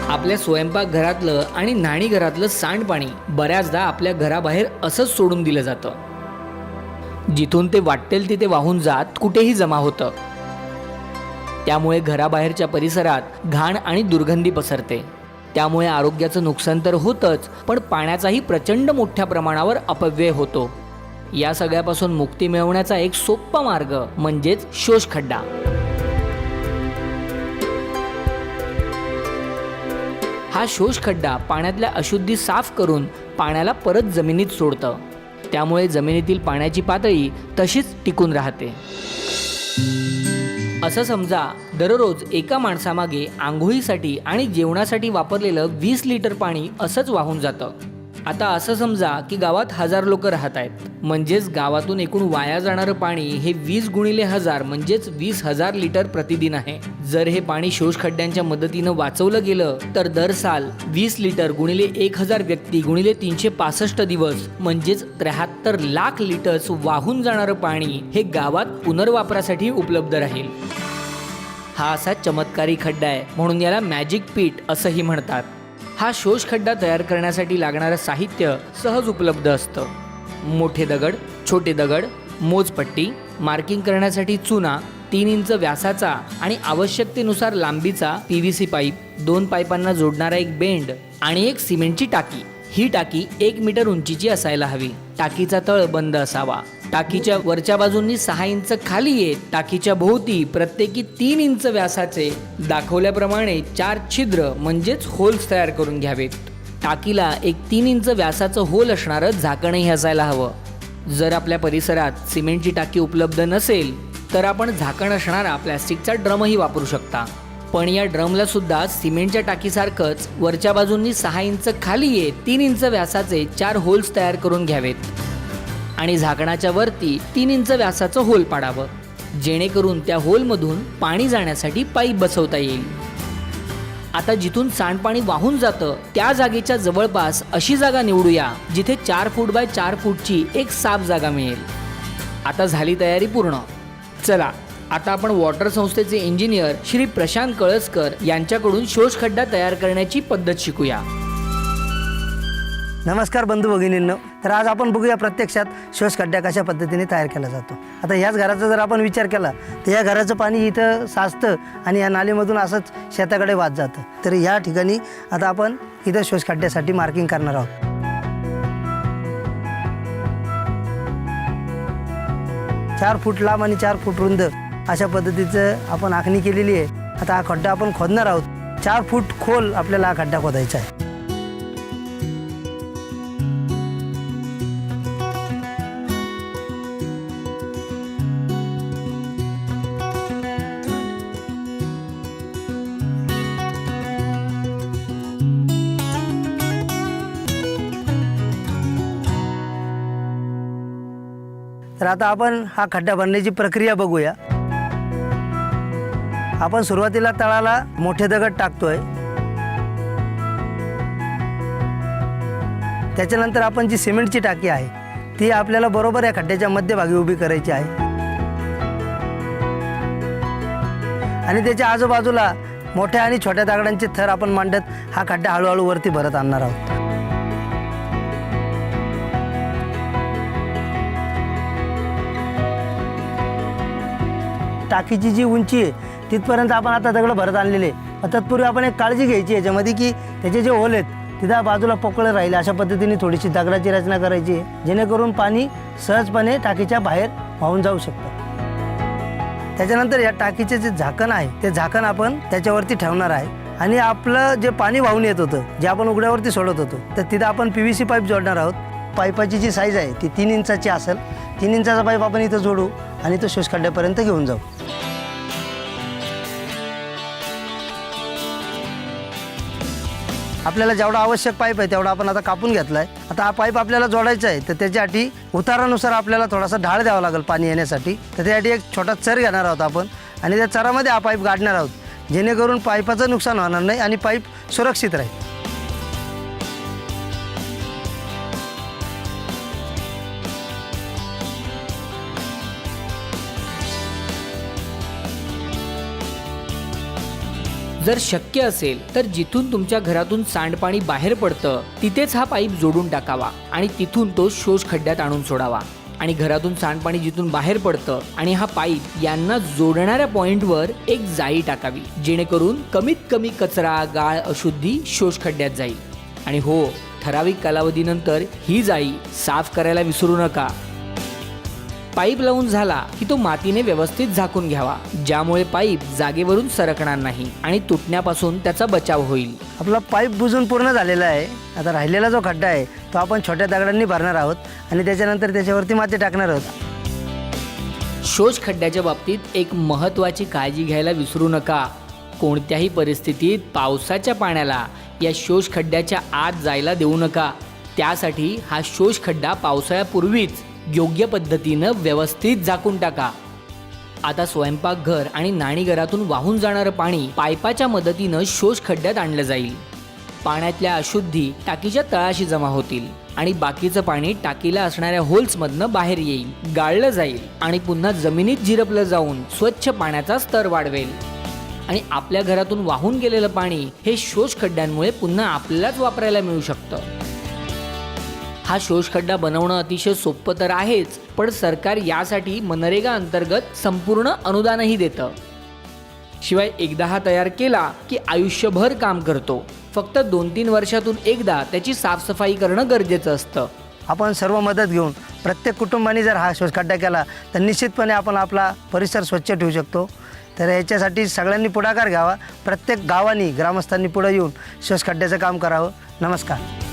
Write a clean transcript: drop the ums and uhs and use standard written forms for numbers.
आपल्या स्वयंपाकघरातलं आणि न्हाणीघरातलं सांडपाणी बऱ्याचदा आपल्या घराबाहेर असंच सोडून दिलं जातं। जिथून ते वाटेल तिथे वाहून जात कुठेही जमा होतं। त्यामुळे घराबाहेरच्या परिसरात घाण आणि दुर्गंधी पसरते। त्यामुळे आरोग्याचं नुकसान तर होतंच, पण पाण्याचाही प्रचंड मोठ्या प्रमाणावर अपव्यय होतो। या सगळ्यापासून मुक्ती मिळवण्याचा एक सोपा मार्ग म्हणजेच शोषखड्डा। हा शोषखड्डा पाण्यातल्या अशुद्धी साफ करून पाण्याला परत जमिनीत सोडतं। त्यामुळे जमिनीतील पाण्याची पातळी तशीच टिकून राहते। असं समजा दररोज एका माणसामागे आंघोळीसाठी आणि जेवणासाठी वापरलेलं 20 लिटर पाणी असंच वाहून जातं। आता असं समजा की गावात 1000 लोक राहत आहेत, म्हणजेच गावातून एकूण वाया जाणारं पाणी हे 20 गुणिले 1000 म्हणजेच 20,000 लिटर प्रतिदिन आहे। जर हे पाणी शोषखड्ड्यांच्या मदतीनं वाचवलं गेलं तर दर साल 20 लिटर गुणिले 1000 व्यक्ती गुणिले 365 दिवस म्हणजेच 73 लाख लिटर्स वाहून जाणारं पाणी हे गावात पुनर्वापरासाठी उपलब्ध राहील। हा असा चमत्कारी खड्डा आहे, म्हणून याला मॅजिक पीट असंही म्हणतात। हा शोषखड्डा तयार करण्यासाठी लागणारं साहित्य सहज उपलब्ध असतं। मोठे दगड, छोटे दगड, मोजपट्टी, मार्किंग करण्यासाठी चुना, 3 इंच व्यासाचा आणि आवश्यकतेनुसार लांबीचा PVC पाईप, 2 पाईपांना जोडणारा एक बेंड आणि एक सिमेंटची टाकी। ही टाकी 1 मीटर उंचीची असायला हवी। टाकीचा तळ बंद असावा। टाकीच्या वरच्या बाजूंनी 6 इंच खाली येत टाकीच्या भोवती प्रत्येकी 3 इंच व्यासाचे दाखवल्याप्रमाणे 4 छिद्र म्हणजेच होल्स तयार करून घ्यावेत। टाकीला एक 3 इंच व्यासाचं होल असणारं झाकणही असायला हवं। जर आपल्या परिसरात सिमेंटची टाकी उपलब्ध नसेल तर आपण झाकण असणारा प्लॅस्टिकचा ड्रमही वापरू शकता। पण या ड्रमला सुद्धा सिमेंटच्या टाकीसारखंच वरच्या बाजूंनी 6 इंच खाली येत 3 इंच व्यासाचे 4 होल्स तयार करून घ्यावेत आणि झाकणाच्या वरती 3 इंच व्यासाचं होल पाडावं, जेणेकरून त्या होलमधून पाणी जाण्यासाठी पाईप बसवता येईल। आता जिथून सांडपाणी वाहून जातं त्या जागेच्या जवळपास अशी जागा निवडूया जिथे 4 फूट बाय 4 फूटची एक साफ जागा मिळेल। आता झाली तयारी पूर्ण। चला आता आपण वॉटर संस्थेचे इंजिनियर श्री प्रशांत कळसकर यांच्याकडून शोषखड्डा तयार करण्याची पद्धत शिकूया। नमस्कार बंधू भगिनींनो, तर आज आपण बघूया प्रत्यक्षात शोषखड्डा कशा पद्धतीने तयार केला जातो। आता ह्याच घराचा जर आपण विचार केला तर या घराचं पाणी इथं साचतं आणि या नालीमधून असंच शेताकडे वाहत जातं। तर या ठिकाणी आता आपण इथं शोषखड्ड्यासाठी मार्किंग करणार आहोत। 4 फूट लांब आणि 4 फूट रुंद अशा पद्धतीचं आपण आखणी केलेली आहे। आता हा खड्डा आपण खोदणार आहोत। 4 फूट खोल आपल्याला हा खड्डा खोदायचा आहे। तर आता आपण हा खड्डा भरण्याची प्रक्रिया बघूया। आपण सुरुवातीला तळाला मोठे दगड टाकतोय। त्याच्यानंतर आपण जी सिमेंटची टाकी आहे ती आपल्याला बरोबर या खड्ड्याच्या मध्यभागी उभी करायची आहे आणि त्याच्या आजूबाजूला मोठ्या आणि छोट्या दगडांचे थर आपण मांडत हा खड्डा हळूहळू वरती भरत आणणार आहोत। टाकीची जी उंची आहे तिथपर्यंत आपण आता दगड भरत आणलेले। तत्पूर्वी आपण एक काळजी घ्यायची याच्यामध्ये की त्याचे जे होल आहेत तिथं बाजूला पोकळ राहील अशा पद्धतीने थोडीशी दगडाची रचना करायची आहे, जेणेकरून पाणी सहजपणे टाकीच्या बाहेर वाहून जाऊ शकतं। त्याच्यानंतर या टाकीचे जे झाकण आहे ते झाकण आपण त्याच्यावरती ठेवणार आहे आणि आपलं जे पाणी वाहून येत होतं जे आपण उघड्यावरती सोडत होतो तर तिथं आपण PVC पाईप जोडणार आहोत। पाईपाची जी साईज आहे ती 3 इंचाची असेल। 3 इंचाचा पाईप आपण इथं जोडू आणि तो शोषखड्ड्यापर्यंत घेऊन जाऊ। आपल्याला जेवढा आवश्यक पाईप आहे तेवढा आपण आता कापून घेतला आहे. आता हा पाईप आपल्याला जोडायचा आहे, तर त्याच्यासाठी उतारानुसार आपल्याला थोडासा ढाळ द्यावा लागेल पाणी येण्यासाठी. तर त्यासाठी एक छोटा चर घेणार आहोत आपण आणि त्या चरामध्ये हा पाईप गाडणार आहोत, जेणेकरून पाईपाचं नुकसान होणार नाही आणि पाईप सुरक्षित राहील. जर शक्य असेल तर जिथून तुमच्या घरातून सांडपाणी बाहेर पडतं तिथेच हा पाईप जोडून टाकावा आणि तिथून तो शोष खड्ड्यात आणून सोडावा. आणि घरातून सांडपाणी जिथून बाहेर पडतं आणि हा पाईप यांना जोडणाऱ्या पॉइंटवर एक जाळी टाकावी, जेणेकरून कमीत कमी कचरा, गाळ, अशुद्धी शोष खड्ड्यात जाईल. आणि हो, ठराविक कालावधीनंतर ही जाळी साफ करायला विसरू नका. पाईप लावून झाला की तो मातीने व्यवस्थित झाकून घ्यावा, ज्यामुळे पाईप जागेवरून सरकणार नाही आणि तुटण्यापासून त्याचा बचाव होईल. आपला पाईप बुजून पूर्ण झालेला आहे. आता राहिलेला जो खड्डा आहे तो आपण छोट्या दगडांनी भरणार आहोत आणि त्याच्यानंतर त्याच्यावरती माती टाकणार आहोत. शोष खड्ड्याच्या बाबतीत एक महत्त्वाची काळजी घ्यायला विसरू नका. कोणत्याही परिस्थितीत पावसाच्या पाण्याला या शोष खड्ड्याच्या आत जायला देऊ नका. त्यासाठी हा शोष खड्डा पावसाळ्यापूर्वीच योग्य पद्धतीनं व्यवस्थित झाकून टाका. आता स्वयंपाकघर आणि न्हाणीघरातून वाहून जाणारं पाणी पाईपाच्या मदतीनं शोष खड्ड्यात आणलं जाईल. पाण्यातल्या अशुद्धी टाकीच्या तळाशी जमा होतील आणि बाकीचं पाणी टाकीला असणाऱ्या होल्समधनं बाहेर येईल, गाळलं जाईल आणि पुन्हा जमिनीत झिरपलं जाऊन स्वच्छ पाण्याचा स्तर वाढवेल. आणि आपल्या घरातून वाहून गेलेलं पाणी हे शोष खड्ड्यांमुळे पुन्हा आपल्यालाच वापरायला मिळू शकतं. हा शोष खड्डा बनवणं अतिशय सोपं तर आहेच, पण सरकार यासाठी मनरेगा अंतर्गत संपूर्ण अनुदानही देतं. शिवाय एकदा हा तयार केला की आयुष्यभर काम करतो. फक्त 2-3 वर्षातून एकदा त्याची साफसफाई करणं गरजेचं असतं. आपण सर्व मदत घेऊन प्रत्येक कुटुंबाने जर हा शोष खड्डा केला तर निश्चितपणे आपण आपला परिसर स्वच्छ ठेवू शकतो. तर याच्यासाठी सगळ्यांनी पुढाकार घ्यावा. प्रत्येक गावांनी, ग्रामस्थांनी पुढे येऊन शोष खड्ड्याचं काम करावं. नमस्कार.